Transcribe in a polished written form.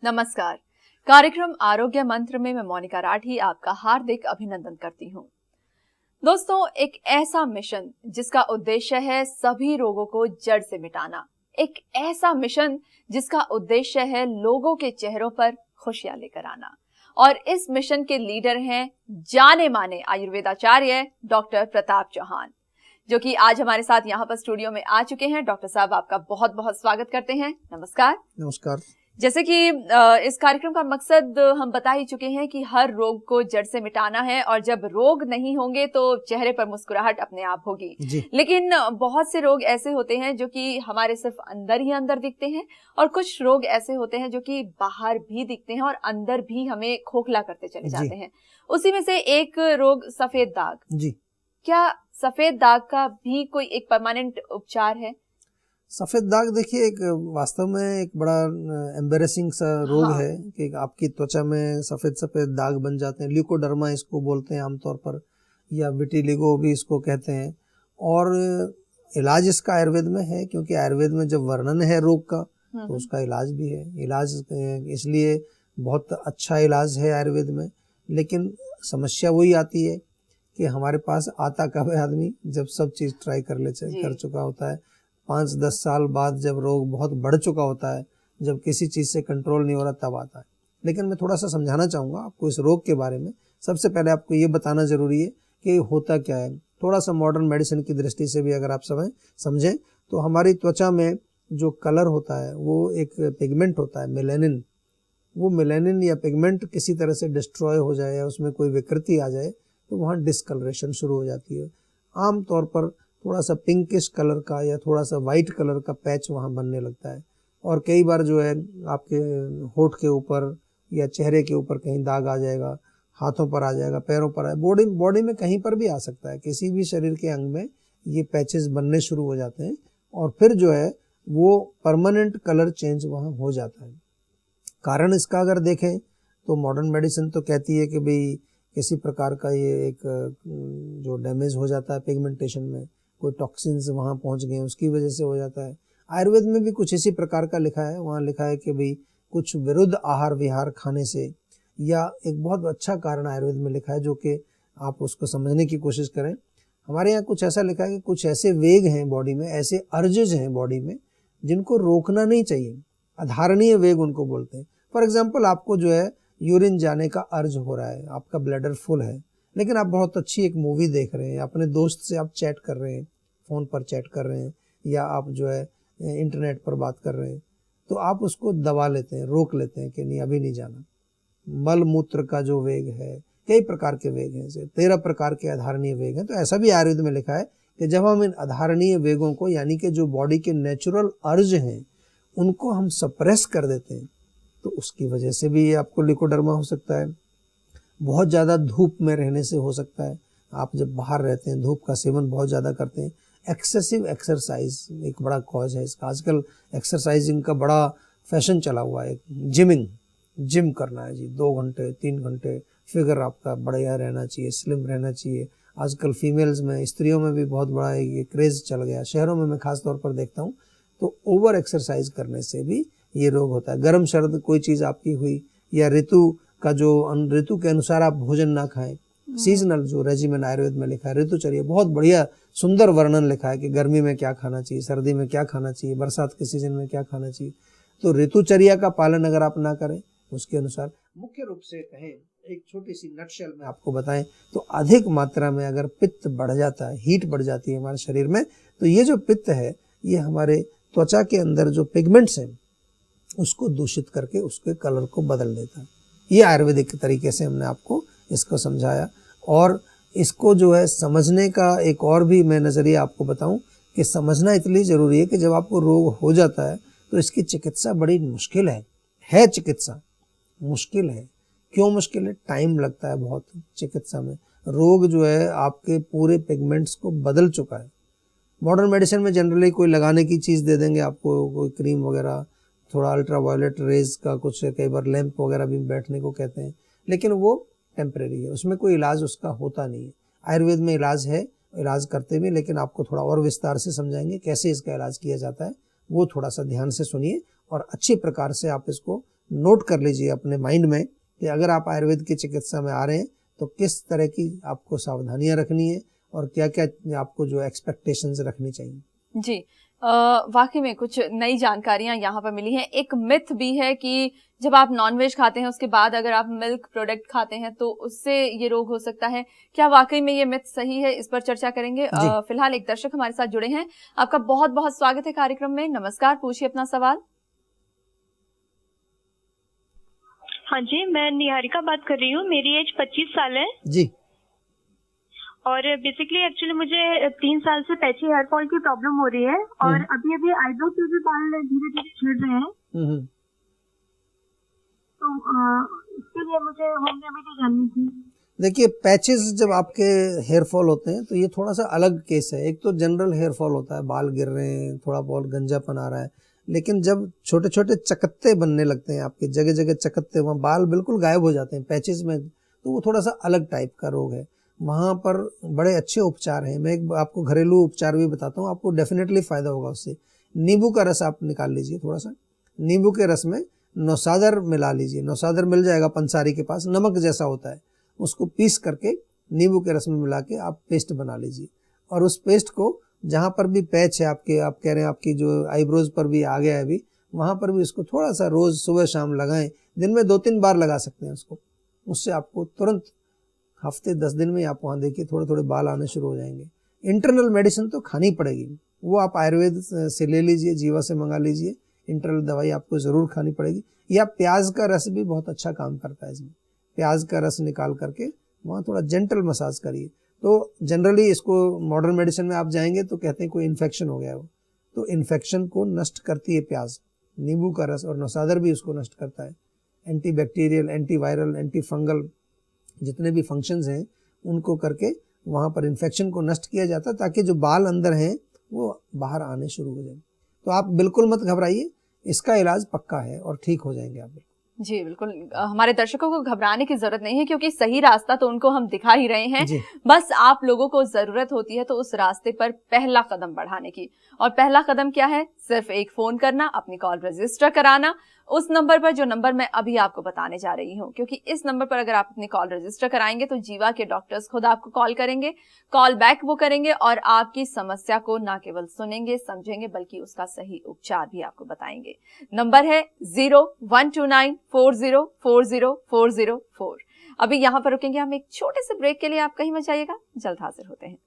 नमस्कार। कार्यक्रम आरोग्य मंत्र में मैं मोनिका राठी आपका हार्दिक अभिनंदन करती हूँ। दोस्तों, एक ऐसा मिशन जिसका उद्देश्य है सभी रोगों को जड़ से मिटाना, एक ऐसा मिशन जिसका उद्देश्य है लोगों के चेहरों पर खुशियां लेकर आना। और इस मिशन के लीडर हैं जाने माने आयुर्वेदाचार्य डॉक्टर प्रताप चौहान, जो कि आज हमारे साथ यहाँ पर स्टूडियो में आ चुके हैं। डॉक्टर साहब, आपका बहुत बहुत स्वागत करते हैं। नमस्कार। नमस्कार। जैसे कि इस कार्यक्रम का मकसद हम बता ही चुके हैं कि हर रोग को जड़ से मिटाना है, और जब रोग नहीं होंगे तो चेहरे पर मुस्कुराहट अपने आप होगी। लेकिन बहुत से रोग ऐसे होते हैं जो कि हमारे सिर्फ अंदर ही अंदर दिखते हैं, और कुछ रोग ऐसे होते हैं जो कि बाहर भी दिखते हैं और अंदर भी हमें खोखला करते चले जाते हैं। उसी में से एक रोग सफेद दाग। जी, क्या सफेद दाग का भी कोई एक परमानेंट उपचार है? सफेद दाग देखिए, एक वास्तव में एक बड़ा एम्बेरेसिंग सा रोग है कि आपकी त्वचा में सफेद सफेद दाग बन जाते हैं। ल्यूकोडर्मा इसको बोलते हैं आमतौर पर, या विटिलिगो भी इसको कहते हैं। और इलाज इसका आयुर्वेद में है, क्योंकि आयुर्वेद में जब वर्णन है रोग का तो उसका इलाज भी है। इलाज इसलिए बहुत अच्छा इलाज है आयुर्वेद में। लेकिन समस्या वही आती है कि हमारे पास आता कब है आदमी, जब सब चीज़ ट्राई कर चुका होता है। 5-10 साल बाद जब रोग बहुत बढ़ चुका होता है, जब किसी चीज़ से कंट्रोल नहीं हो रहा, तब आता है। लेकिन मैं थोड़ा सा समझाना चाहूँगा आपको इस रोग के बारे में। सबसे पहले आपको ये बताना ज़रूरी है कि होता क्या है। थोड़ा सा मॉडर्न मेडिसिन की दृष्टि से भी अगर आप समझें तो हमारी त्वचा में जो कलर होता है वो एक पिगमेंट होता है, मेलानिन। वो मेलानिन या पिगमेंट किसी तरह से डिस्ट्रॉय हो जाए या उसमें कोई विकृति आ जाए तो वहाँ डिस्कलरेशन शुरू हो जाती है। आम तौर पर थोड़ा सा पिंकिश कलर का या थोड़ा सा वाइट कलर का पैच वहाँ बनने लगता है। और कई बार जो है आपके होठ के ऊपर या चेहरे के ऊपर कहीं दाग आ जाएगा, हाथों पर आ जाएगा, पैरों पर बॉडी में कहीं पर भी आ सकता है। किसी भी शरीर के अंग में ये पैचेस बनने शुरू हो जाते हैं और फिर जो है वो परमानेंट कलर चेंज वहाँ हो जाता है। कारण इसका अगर देखें तो मॉडर्न मेडिसिन तो कहती है कि भाई किसी प्रकार का ये एक जो डैमेज हो जाता है पिगमेंटेशन में, कोई टॉक्सिन्स वहाँ पहुँच गए, उसकी वजह से हो जाता है। आयुर्वेद में भी कुछ इसी प्रकार का लिखा है। वहाँ लिखा है कि भाई कुछ विरुद्ध आहार विहार खाने से, या एक बहुत अच्छा कारण आयुर्वेद में लिखा है जो कि आप उसको समझने की कोशिश करें। हमारे यहाँ कुछ ऐसा लिखा है कि कुछ ऐसे वेग हैं बॉडी में, ऐसे अर्जेज हैं बॉडी में जिनको रोकना नहीं चाहिए। अधारणीय वेग उनको बोलते हैं। फॉर एग्जाम्पल, आपको जो है यूरिन जाने का अर्ज हो रहा है, आपका ब्लैडर फुल है, लेकिन आप बहुत अच्छी एक मूवी देख रहे हैं, अपने दोस्त से आप चैट कर रहे हैं, फ़ोन पर चैट कर रहे हैं, या आप जो है इंटरनेट पर बात कर रहे हैं, तो आप उसको दबा लेते हैं, रोक लेते हैं कि नहीं अभी नहीं जाना। मल मूत्र का जो वेग है, कई प्रकार के वेग हैं, 13 प्रकार के अधारणीय वेग हैं। तो ऐसा भी आयुर्वेद में लिखा है कि जब हम इन अधारणीय वेगों को, यानी कि जो बॉडी के नेचुरल अर्ज हैं, उनको हम सप्रेस कर देते हैं तो उसकी वजह से भी आपको लिकोडर्मा हो सकता है। बहुत ज़्यादा धूप में रहने से हो सकता है। आप जब बाहर रहते हैं, धूप का सेवन बहुत ज़्यादा करते हैं। एक्सेसिव एक्सरसाइज एक बड़ा कॉज है इसका। आजकल एक्सरसाइजिंग का बड़ा फैशन चला हुआ है। जिम करना है जी, 2 घंटे 3 घंटे, फिगर आपका बढ़िया रहना चाहिए, स्लिम रहना चाहिए। आजकल फीमेल्स में, स्त्रियों में भी बहुत बड़ा ये क्रेज़ चल गया। शहरों में मैं खास तौर पर देखता हूँ, तो ओवर एक्सरसाइज करने से भी ये रोग होता है। गर्म सर्द कोई चीज़ आपकी हुई, या ऋतु का जो ऋतु के अनुसार आप भोजन ना खाएं। सीजनल जो रेजिमेंट आयुर्वेद में लिखा है, ऋतुचर्या, बहुत बढ़िया सुंदर वर्णन लिखा है कि गर्मी में क्या खाना चाहिए, सर्दी में क्या खाना चाहिए, बरसात के सीजन में क्या खाना चाहिए। तो ऋतुचर्या का पालन अगर आप ना करें उसके अनुसार, मुख्य रूप से कहें, एक छोटी सी नटशेल में आपको बताएं तो अधिक मात्रा में अगर पित्त बढ़ जाता है, हीट बढ़ जाती है हमारे शरीर में, तो ये जो पित्त है ये हमारे त्वचा के अंदर जो पिगमेंट्स हैं उसको दूषित करके उसके कलर को बदल देता है। ये आयुर्वेदिक तरीके से हमने आपको इसको समझाया। और इसको जो है समझने का एक और भी मैं नज़रिया आपको बताऊं कि समझना इतनी ज़रूरी है कि जब आपको रोग हो जाता है तो इसकी चिकित्सा बड़ी मुश्किल है। चिकित्सा मुश्किल है। क्यों मुश्किल है? टाइम लगता है बहुत चिकित्सा में। रोग जो है आपके पूरे पिगमेंट्स को बदल चुका है। मॉडर्न मेडिसिन में जनरली कोई लगाने की चीज़ दे देंगे आपको, कोई क्रीम वगैरह, थोड़ा अल्ट्रावायलेट रेज का कुछ, कई बार लैंप वगैरह भी बैठने को कहते हैं, लेकिन वो टेम्परेरी है, उसमें कोई इलाज उसका होता नहीं है। आयुर्वेद में इलाज है, इलाज करते भी, लेकिन आपको थोड़ा और विस्तार से समझाएंगे कैसे इसका इलाज किया जाता है। वो थोड़ा सा ध्यान से सुनिए और अच्छी प्रकार से आप इसको नोट कर लीजिए अपने माइंड में कि अगर आप आयुर्वेद की चिकित्सा में आ रहे हैं तो किस तरह की आपको सावधानियां रखनी है और क्या क्या आपको जो एक्सपेक्टेशंस रखनी चाहिए। जी, वाकई में कुछ नई जानकारियां यहाँ पर मिली हैं। एक मिथ भी है कि जब आप नॉनवेज खाते हैं उसके बाद अगर आप मिल्क प्रोडक्ट खाते हैं तो उससे ये रोग हो सकता है। क्या वाकई में ये मिथ सही है? इस पर चर्चा करेंगे। फिलहाल एक दर्शक हमारे साथ जुड़े हैं। आपका बहुत बहुत स्वागत है कार्यक्रम में। नमस्कार, पूछिए अपना सवाल। हाँ जी, मैं निहारिका बात कर रही हूँ। मेरी एज 25 साल है जी। और बेसिकली एक्चुअली मुझे 3 साल से पैची हेयर फॉल की प्रॉब्लम हो रही है और अभी अभी आईब्रो पे भी बाल धीरे धीरे झड़ रहे हैं। तो इसके लिए मुझे होम रेमेडी जाननी थी। देखिए, पैचेस जब आपके हेयर फॉल होते हैं तो ये थोड़ा सा अलग केस है। एक तो जनरल हेयर फॉल होता है, बाल गिर रहे हैं, थोड़ा बहुत गंजापन आ रहा है, लेकिन जब छोटे छोटे चकत्ते बनने लगते हैं, आपके जगह जगह चकत्ते, वहाँ बाल बिल्कुल गायब हो जाते हैं पैचेस में, तो वो थोड़ा सा अलग टाइप का रोग है। वहाँ पर बड़े अच्छे उपचार हैं। मैं एक आपको घरेलू उपचार भी बताता हूँ, आपको डेफिनेटली फ़ायदा होगा उससे। नींबू का रस आप निकाल लीजिए, थोड़ा सा नींबू के रस में नौसादर मिला लीजिए। नौसादर मिल जाएगा पंसारी के पास, नमक जैसा होता है, उसको पीस करके नींबू के रस में मिला के आप पेस्ट बना लीजिए। और उस पेस्ट को जहाँ पर भी पैच है आपके, आप कह रहे हैं आपकी जो आईब्रोज पर भी आ गया है अभी, वहाँ पर भी इसको थोड़ा सा रोज़ सुबह शाम लगाएं। दिन में 2-3 बार लगा सकते हैं उसको। उससे आपको तुरंत हफ्ते 10 दिन में आप वहाँ देखिए थोड़े थोड़े बाल आने शुरू हो जाएंगे। इंटरनल मेडिसिन तो खानी पड़ेगी, वो आप आयुर्वेद से ले लीजिए, जीवा से मंगा लीजिए। इंटरनल दवाई आपको ज़रूर खानी पड़ेगी। या प्याज का रस भी बहुत अच्छा काम करता है इसमें। प्याज का रस निकाल करके वहाँ थोड़ा जेंटल मसाज करिए। तो जनरली इसको मॉडर्न मेडिसिन में आप जाएंगे तो कहते हैं कोई इन्फेक्शन हो गया हो, तो इन्फेक्शन को नष्ट करती है प्याज। नींबू का रस और नौसादर भी उसको नष्ट करता है। Anti bacterial, anti viral, anti fungal जितने भी फंक्शंस हैं उनको करके वहाँ पर इन्फेक्शन को नष्ट किया जाता है, ताकि जो बाल अंदर हैं वो बाहर आने शुरू हो जाए। तो आप बिल्कुल मत घबराइए, इसका इलाज पक्का है और ठीक हो जाएंगे आप। जी बिल्कुल, हमारे दर्शकों को घबराने की जरूरत नहीं है क्योंकि सही रास्ता तो उनको हम दिखा ही रहे हैं। बस आप लोगों को जरूरत होती है तो उस रास्ते पर पहला कदम बढ़ाने की। और पहला कदम क्या है? सिर्फ एक फोन करना, अपनी कॉल रजिस्टर कराना उस नंबर पर, जो नंबर मैं अभी आपको बताने जा रही हूँ। क्योंकि इस नंबर पर अगर आप अपनी कॉल रजिस्टर कराएंगे तो जीवा के डॉक्टर्स खुद आपको कॉल करेंगे, कॉल बैक वो करेंगे और आपकी समस्या को न केवल सुनेंगे, समझेंगे, बल्कि उसका सही उपचार भी आपको बताएंगे। नंबर है 012940404004। अभी यहाँ पर रुकेंगे हम एक छोटे से ब्रेक के लिए। आप कहीं मत जाइएगा, जल्द हाजिर होते हैं।